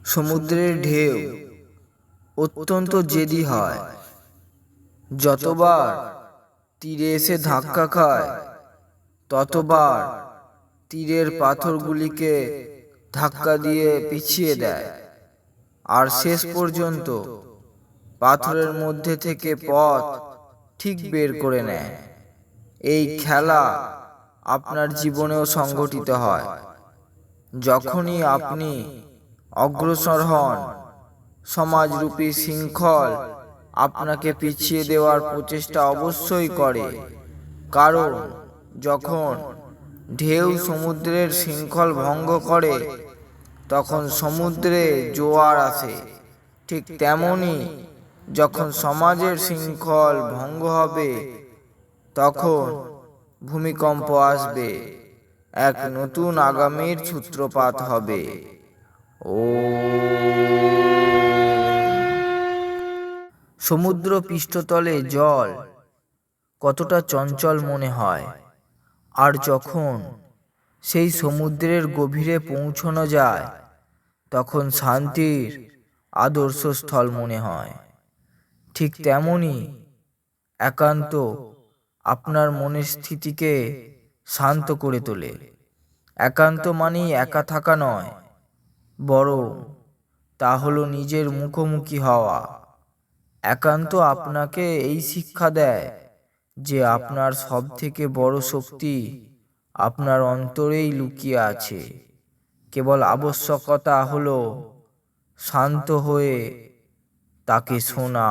সমুদ্রের ঢেউ অত্যন্ত জেদি হয়। যতবার তীরে এসে ধাক্কা খায়, ততবার তীরের পাথরগুলিকে ধাক্কা দিয়ে পিছিয়ে দেয়, আর শেষ পর্যন্ত পাথরের মধ্যে থেকে পথ ঠিক বের করে নেয়। এই খেলা আপনার জীবনেও সংঘটিত হয়। যখনই আপনি অগ্রসর হন, সমাজরূপী শৃঙ্খল আপনাকে পিছিয়ে দেওয়ার প্রচেষ্টা অবশ্যই করে। কারণ যখন ঢেউ সমুদ্রের শৃঙ্খল ভঙ্গ করে, তখন সমুদ্রে জোয়ার আসে। ঠিক তেমনি যখন সমাজের শৃঙ্খল ভঙ্গ হবে, তখন ভূমিকম্প আসবে, এক নতুন আগামীর সূত্রপাত হবে। সমুদ্র পৃষ্ঠতলে জল কতটা চঞ্চল মনে হয়, আর যখন সেই সমুদ্রের গভীরে পৌঁছানো যায়, তখন শান্তির আদর্শ স্থল মনে হয়। ঠিক তেমনি একান্ত আপনার মনের স্থিতিকে শান্ত করে তোলে। একান্ত মানেই একা থাকা নয়, বরং তা হলো নিজের মুখোমুখি হওয়া। একান্ত আপনাকে এই শিক্ষা দেয় যে আপনার সবথেকে বড় শক্তি আপনার অন্তরেই লুকিয়ে আছে। কেবল আবশ্যকতা হলো শান্ত হয়ে তাকে শোনা।